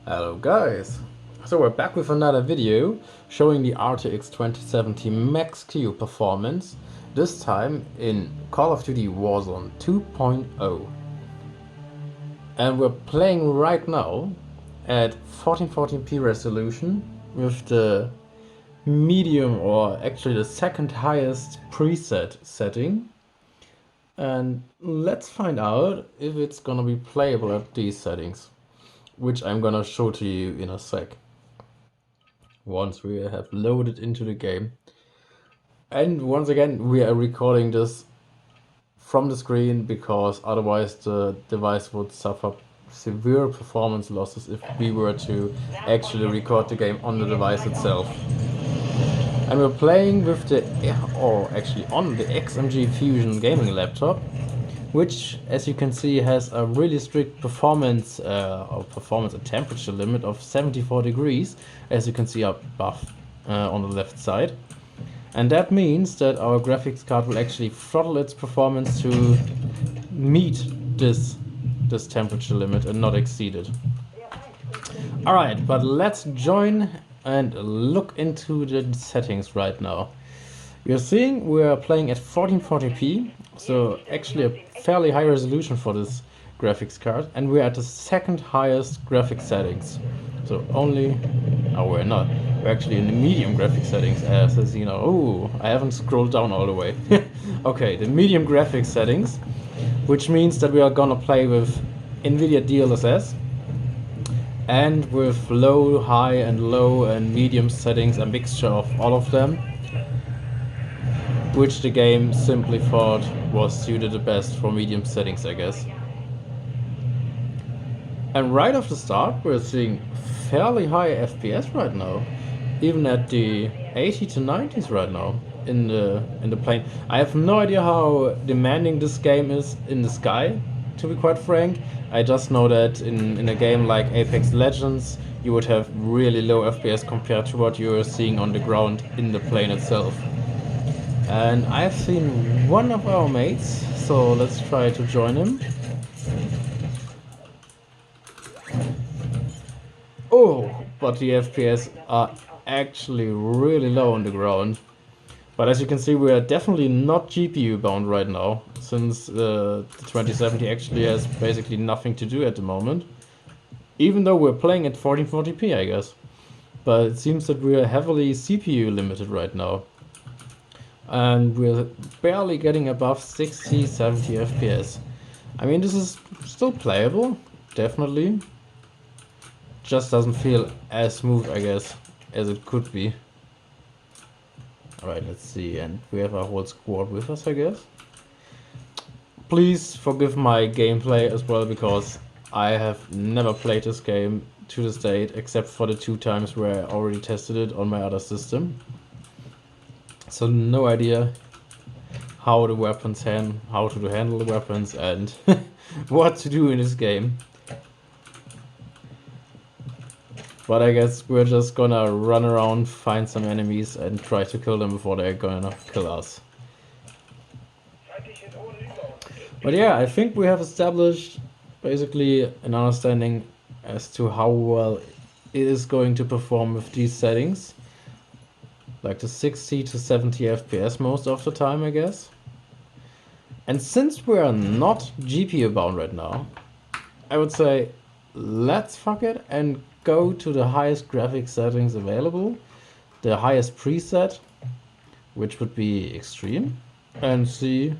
Hello guys! So we're back with another video showing the RTX 2070 MAXQ performance, this time in Call of Duty Warzone 2.0. And we're playing right now at 1440p resolution with the medium, or actually the second highest preset setting. And let's find out if it's gonna be playable at these settings, which I'm gonna show to you in a sec, once we have loaded into the game. And once again, we are recording this from the screen because otherwise the device would suffer severe performance losses if we were to actually record the game on the device itself. And we're playing with on the XMG Fusion gaming laptop, which, as you can see, has a really strict performance and temperature limit of 74 degrees, as you can see above on the left side. And that means that our graphics card will actually throttle its performance to meet this temperature limit and not exceed it. Alright, but let's join and look into the settings right now. You're seeing we are playing at 1440p, so actually a fairly high resolution for this graphics card, and we're at the second highest graphics settings. So we're not. We're actually in the medium graphics settings, as you know. Oh, I haven't scrolled down all the way. Okay, the medium graphics settings, which means that we are gonna play with Nvidia DLSS and with low, high, and low and medium settings, a mixture of all of them, which the game simply thought was suited the best for medium settings, I guess. And right off the start, we're seeing fairly high FPS right now, even at the 80 to 90s right now in the plane. I have no idea how demanding this game is in the sky, to be quite frank. I just know that in a game like Apex Legends, you would have really low FPS compared to what you're seeing on the ground in the plane itself. And I've seen one of our mates, so let's try to join him. Oh, but the FPS are actually really low on the ground. But as you can see, we are definitely not GPU bound right now, since the 2070 actually has basically nothing to do at the moment. Even though we're playing at 1440p, I guess. But it seems that we are heavily CPU limited right now. And we're barely getting above 60, 70 FPS. I mean, this is still playable, definitely. Just doesn't feel as smooth, I guess, as it could be. Alright, let's see, and we have our whole squad with us, I guess. Please forgive my gameplay as well, because I have never played this game to this date, except for the 2 times where I already tested it on my other system. So no idea how to handle the weapons and what to do in this game. But I guess we're just gonna run around, find some enemies and try to kill them before they're gonna kill us. But yeah, I think we have established basically an understanding as to how well it is going to perform with these settings. Like the 60 to 70 FPS most of the time, I guess. And since we are not GPU bound right now, I would say let's fuck it and go to the highest graphics settings available, the highest preset, which would be extreme, and see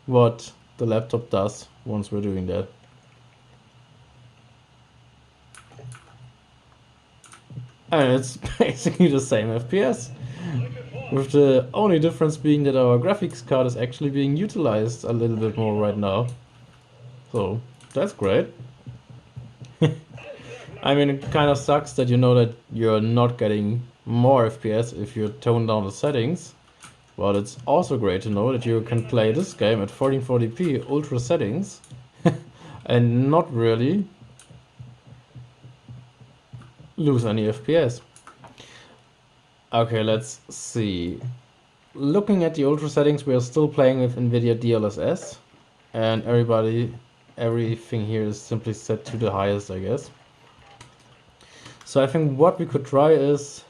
what the laptop does once we're doing that. And it's basically the same FPS, with the only difference being that our graphics card is actually being utilized a little bit more right now. So that's great. I mean, it kind of sucks that you know that you're not getting more FPS if you tone down the settings, but it's also great to know that you can play this game at 1440p ultra settings and not really lose any FPS. Okay, let's see. Looking at the ultra settings, we are still playing with Nvidia DLSS, and everything here is simply set to the highest, I guess. So I think what we could try is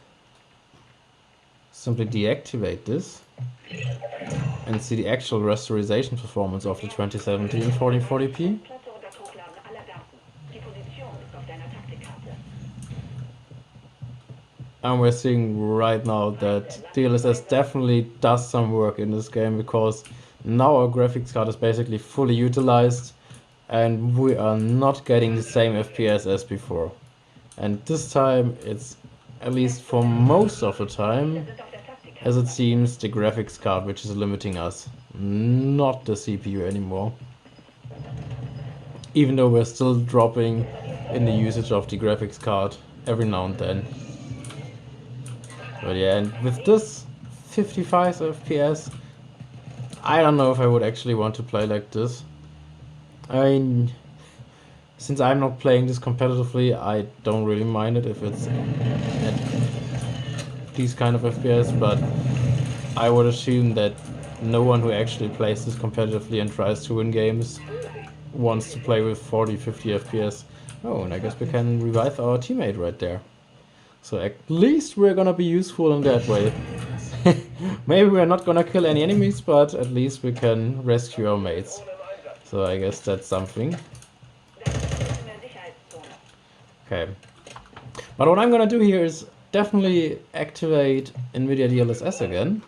simply deactivate this and see the actual rasterization performance of the 2017 1440p. And we're seeing right now that DLSS definitely does some work in this game, because now our graphics card is basically fully utilized and we are not getting the same FPS as before. And this time it's, at least for most of the time, as it seems, the graphics card which is limiting us, not the CPU anymore. Even though we're still dropping in the usage of the graphics card every now and then. But yeah, and with this 55 FPS, I don't know if I would actually want to play like this. I mean, since I'm not playing this competitively, I don't really mind it if it's at these kind of FPS, but I would assume that no one who actually plays this competitively and tries to win games wants to play with 40-50 FPS. Oh, and I guess we can revive our teammate right there. So at least we're gonna be useful in that way. Maybe we're not gonna kill any enemies, but at least we can rescue our mates. So I guess that's something. Okay. But what I'm gonna do here is definitely activate Nvidia DLSS again,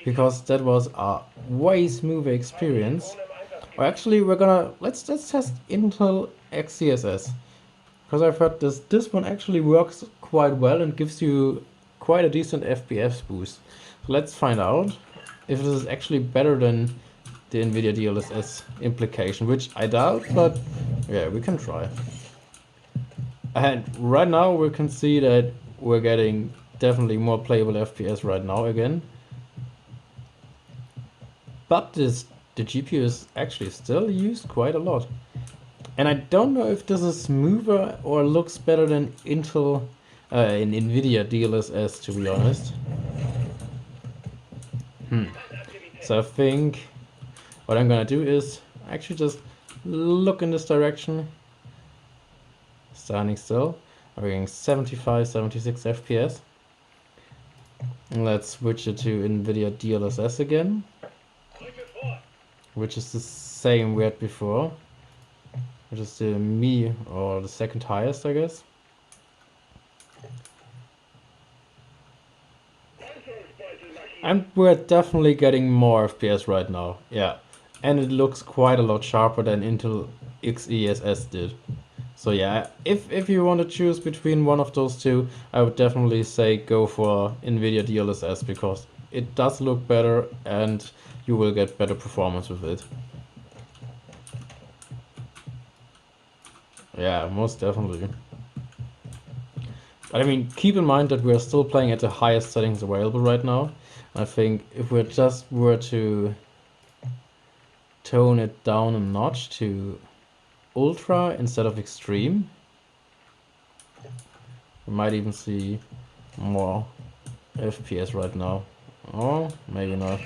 because that was a way smoother experience. Or actually, let's test Intel XESS, because I've heard this one actually works quite well and gives you quite a decent FPS boost. So let's find out if this is actually better than the Nvidia DLSS implication, which I doubt, but yeah, we can try. And right now we can see that we're getting definitely more playable FPS right now again. But the GPU is actually still used quite a lot. And I don't know if this is smoother or looks better than Intel in Nvidia DLSS, to be honest. So I think what I'm gonna do is actually just look in this direction. Standing still. We're getting 75, 76 FPS. And let's switch it to Nvidia DLSS again, which is the same we had before, which is the Mi, or the second highest, I guess. And we're definitely getting more FPS right now, yeah. And it looks quite a lot sharper than Intel XESS did. So yeah, if you want to choose between one of those two, I would definitely say go for Nvidia DLSS, because it does look better and you will get better performance with it. Yeah, most definitely. But I mean, keep in mind that we're still playing at the highest settings available right now. I think if we just were to tone it down a notch to ultra instead of extreme, we might even see more FPS right now. Or maybe not.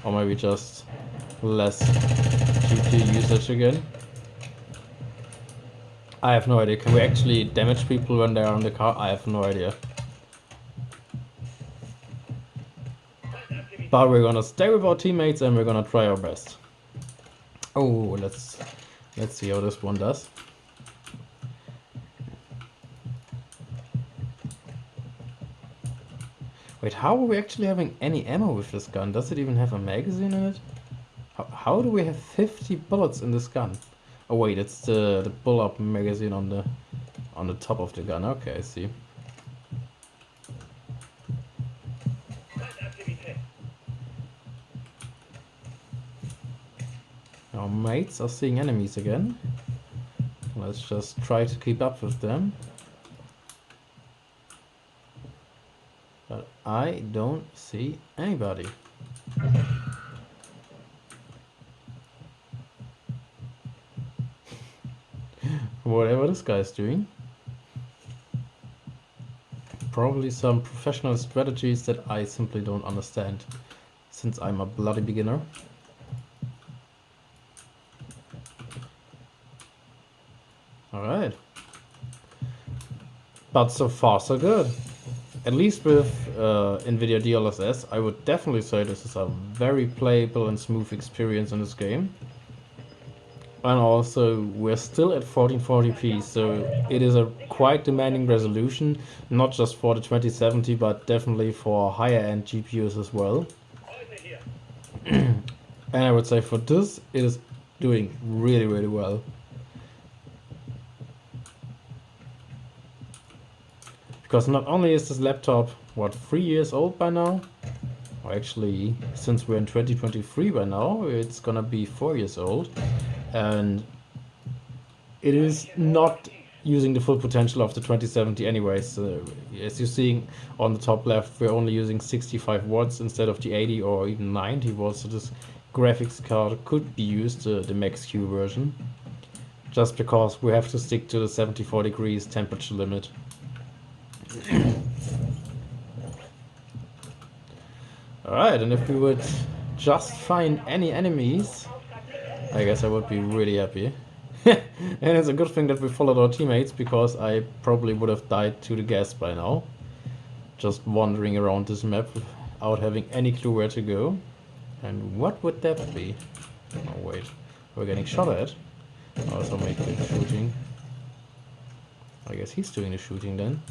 Or maybe just less GPU usage again. I have no idea. Can we actually damage people when they're on the car? I have no idea. But we're gonna stay with our teammates and we're gonna try our best. Oh, let's see how this one does. Wait, how are we actually having any ammo with this gun? Does it even have a magazine in it? How do we have 50 bullets in this gun? Oh wait, it's the pull-up magazine on the top of the gun. Okay, I see. Our mates are seeing enemies again. Let's just try to keep up with them. But I don't see anybody. Whatever this guy's doing. Probably some professional strategies that I simply don't understand, since I'm a bloody beginner. Alright. But so far so good. At least with Nvidia DLSS, I would definitely say this is a very playable and smooth experience in this game. And also, we're still at 1440p, so it is a quite demanding resolution, not just for the 2070, but definitely for higher end GPUs as well. And I would say for this, it is doing really, really well. Because not only is this laptop, what, 3 years old by now? Or actually, since we're in 2023 by now, it's gonna be 4 years old. And it is not using the full potential of the 2070 anyways. So as you're seeing on the top left, we're only using 65 watts instead of the 80 or even 90 watts. So this graphics card could be used, the MAXQ version, just because we have to stick to the 74 degrees temperature limit. Alright, and if we would just find any enemies, I guess I would be really happy. And it's a good thing that we followed our teammates, because I probably would have died to the gas by now. Just wandering around this map without having any clue where to go. And what would that be? Oh wait, we're getting shot at. Oh, somebody shooting. I guess he's doing the shooting then.